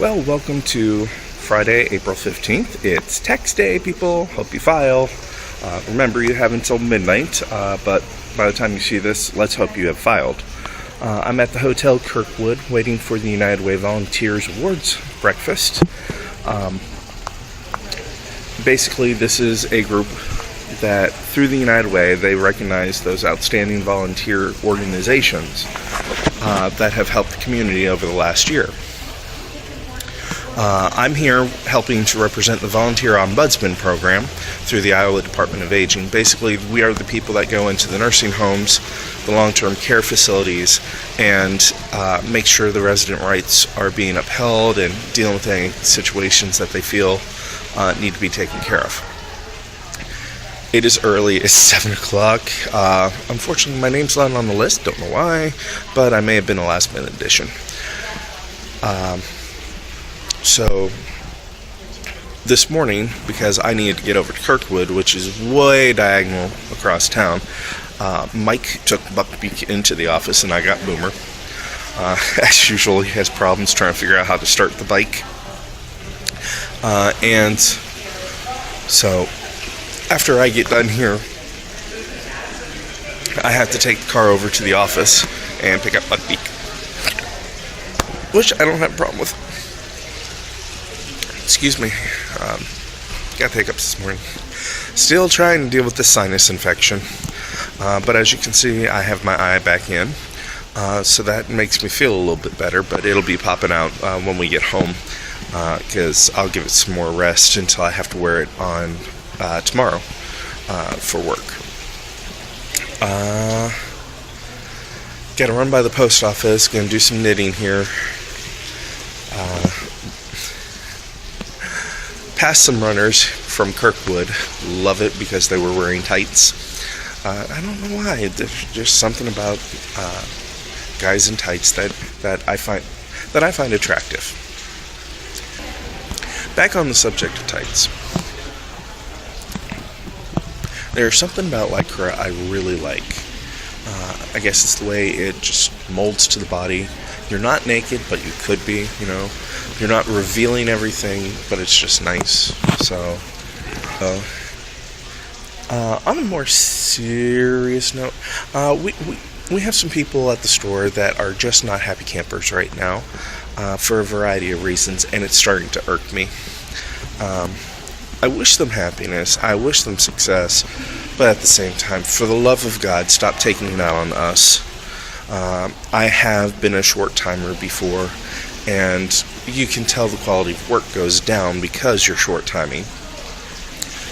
Well, welcome to Friday, April 15th. It's tax day, people. Hope you file. Remember, you have until midnight, but by the time you see this, let's hope you have filed. I'm at the Hotel Kirkwood waiting for the United Way Volunteers Awards breakfast. Basically, this is a group that, through the United Way, they recognize those outstanding volunteer organizations that have helped the community over the last year. I'm here helping to represent the Volunteer Ombudsman Program through the Iowa Department of Aging. Basically, we are the people that go into the nursing homes, the long-term care facilities, and make sure the resident rights are being upheld and dealing with any situations that they feel need to be taken care of. It is early, it's 7 o'clock. Unfortunately, my name's not on the list, don't know why, but I may have been a last-minute addition. So, this morning, because I needed to get over to Kirkwood, which is way diagonal across town, Mike took Buckbeak into the office and I got Boomer. As usual, he has problems trying to figure out how to start the bike. And so, after I get done here, I have to take the car over to the office and pick up Buckbeak, which I don't have a problem with. Excuse me, got hiccups this morning. Still trying to deal with this sinus infection, but as you can see, I have my eye back in, so that makes me feel a little bit better, but it'll be popping out when we get home, because I'll give it some more rest until I have to wear it on tomorrow for work. Gotta run by the post office, gonna do some knitting here. Passed some runners from Kirkwood. Love it because they were wearing tights. I don't know why. There's just something about guys in tights that I find attractive. Back on the subject of tights. There's something about Lycra I really like. I guess it's the way it just molds to the body. You're not naked, but you could be, you know. You're not revealing everything, but it's just nice. So, on a more serious note, we have some people at the store that are just not happy campers right now, for a variety of reasons, and it's starting to irk me. I wish them happiness, I wish them success, but at the same time, for the love of God, stop taking it out on us. I have been a short-timer before, and you can tell the quality of work goes down because you're short-timing.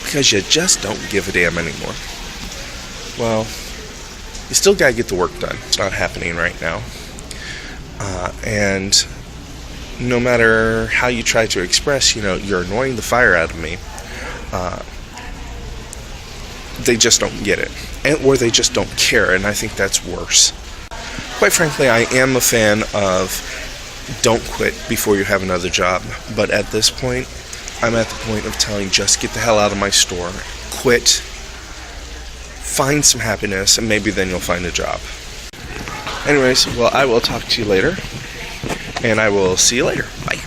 Because you just don't give a damn anymore. Well, you still gotta get the work done. It's not happening right now. And no matter how you try to express, you're annoying the fire out of me, they just don't get it. Or they just don't care, and I think that's worse. Quite frankly, I am a fan of don't quit before you have another job. But at this point, I'm at the point of telling just get the hell out of my store. Quit. Find some happiness, and maybe then you'll find a job. Anyways, well, I will talk to you later. And I will see you later. Bye.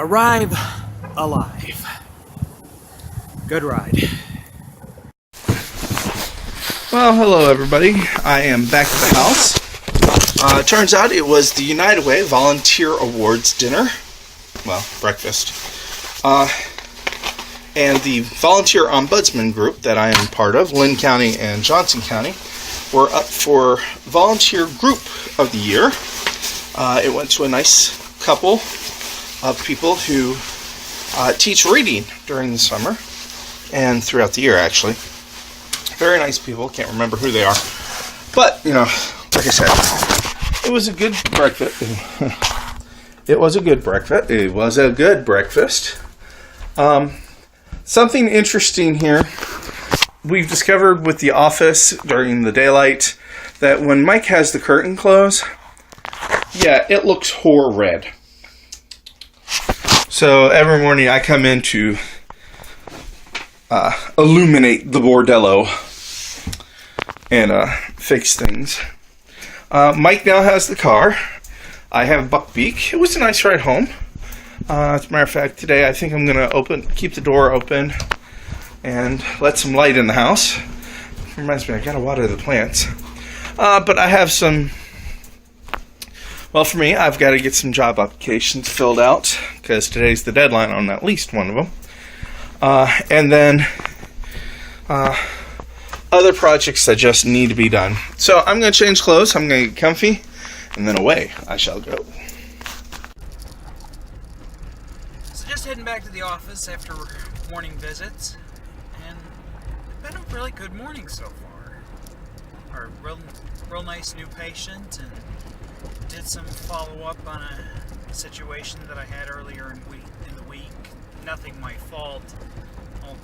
Arrive alive. Good ride. Well, hello everybody. I am back at the house. Turns out it was the United Way Volunteer Awards dinner. Well, breakfast. And the Volunteer Ombudsman group that I am part of, Lynn County and Johnson County, were up for Volunteer Group of the Year. It went to a nice couple of people who teach reading during the summer and throughout the year, actually. Very nice people. Can't remember who they are. But, you know, like I said, it was a good breakfast. It was a good breakfast. It was a good breakfast. Something interesting here. We've discovered with The Office during the daylight that when Mike has the curtain closed, yeah, it looks horrid. So every morning I come in to illuminate the bordello and fix things. Mike now has the car. I have Buckbeak. It was a nice ride home. As a matter of fact, today I think I'm going to keep the door open and let some light in the house. Reminds me, I got to water the plants. But I have some... Well, for me, I've got to get some job applications filled out because today's the deadline on at least one of them. And then other projects that just need to be done. So I'm going to change clothes, I'm going to get comfy, and then away I shall go. So just heading back to the office after morning visits, and it's been a really good morning so far. Our real nice new patient, and did some follow-up on a situation that I had earlier in the week. Nothing my fault. Well,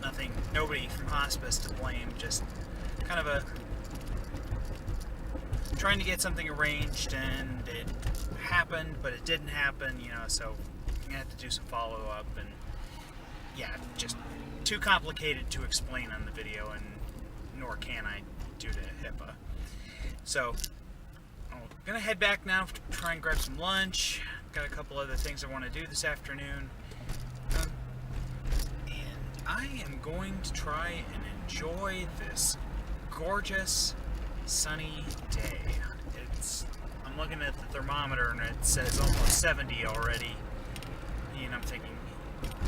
nobody from hospice to blame. Just kind of trying to get something arranged, and it happened, but it didn't happen, so I had to do some follow-up, and yeah, just too complicated to explain on the video, and nor can I due to HIPAA. So I'm gonna head back now to try and grab some lunch. Got a couple other things I want to do this afternoon. And I am going to try and enjoy this gorgeous sunny day. I'm looking at the thermometer and it says almost 70 already. And I'm thinking,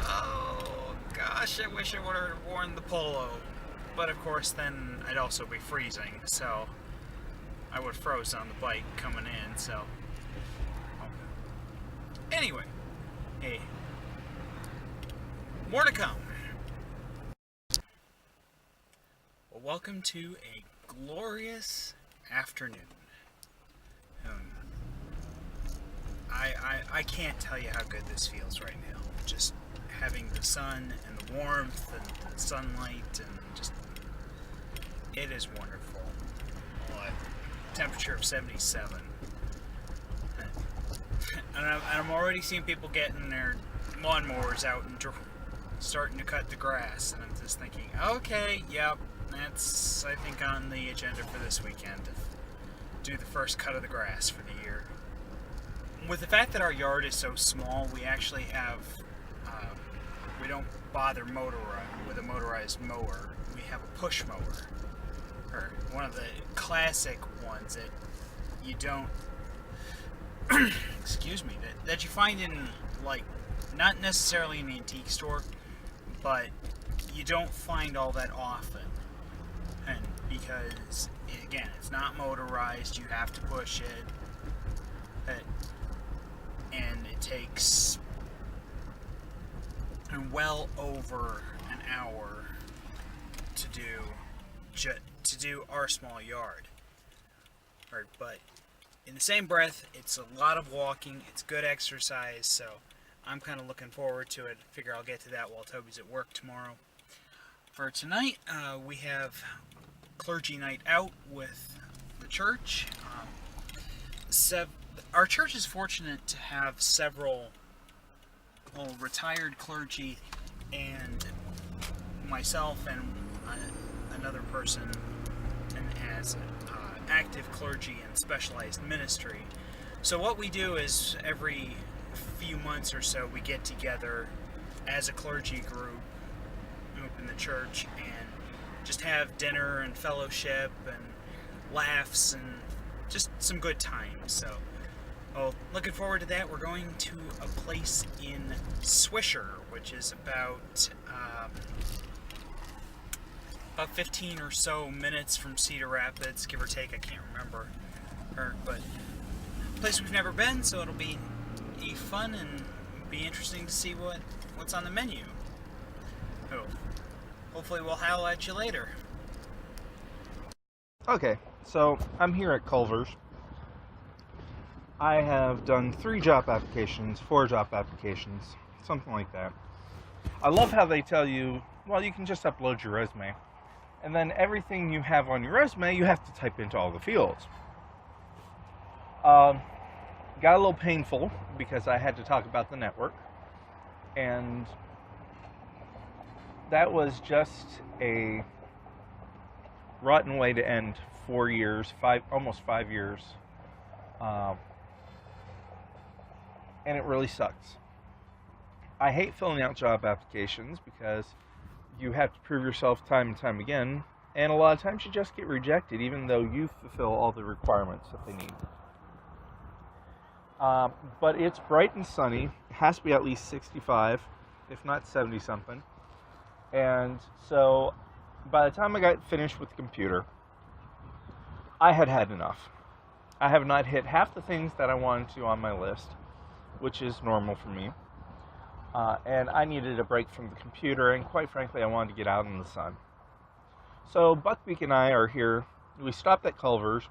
oh gosh, I wish I would have worn the polo. But of course then I'd also be freezing, so I would have froze on the bike coming in, so. Anyway, hey, more to come. Well, welcome to a glorious afternoon. I can't tell you how good this feels right now. Just having the sun and the warmth and the sunlight, and just, it is wonderful. Temperature of 77. And I'm already seeing people getting their lawnmowers out and starting to cut the grass, and I'm just thinking, okay, yep, that's, I think, on the agenda for this weekend, to do the first cut of the grass for the year. With the fact that our yard is so small, we actually have, we don't bother with a motorized mower. We have a push mower, or one of the classic ones that you don't, excuse me, that you find in, like, not necessarily an antique store, but you don't find all that often. And because, again, it's not motorized, you have to push it, and it takes well over an hour to do our small yard. But in the same breath, it's a lot of walking, it's good exercise, so I'm kind of looking forward to it. Figure I'll get to that while Toby's at work tomorrow. For tonight, we have clergy night out with the church. Our church is fortunate to have several retired clergy and myself and another person as active clergy and specialized ministry. So what we do is every few months or so, we get together as a clergy group in the church and just have dinner and fellowship and laughs and just some good times. So, looking forward to that. We're going to a place in Swisher, which is about 15 or so minutes from Cedar Rapids, give or take. I can't remember, but a place we've never been, so it'll be fun and be interesting to see what's on the menu. So, hopefully we'll howl at you later. Okay, so I'm here at Culver's. I have done 3 job applications, 4 job applications, something like that. I love how they tell you, well, you can just upload your resume. And then everything you have on your resume, you have to type into all the fields. Got a little painful because I had to talk about the network. And that was just a rotten way to end 4 years, almost 5 years. And it really sucks. I hate filling out job applications because you have to prove yourself time and time again, and a lot of times you just get rejected even though you fulfill all the requirements that they need. But it's bright and sunny. It has to be at least 65, if not 70 something. And so by the time I got finished with the computer, I had enough. I have not hit half the things that I wanted to on my list, which is normal for me. And I needed a break from the computer, and quite frankly, I wanted to get out in the sun. So Buckbeak and I are here. We stopped at Culver's,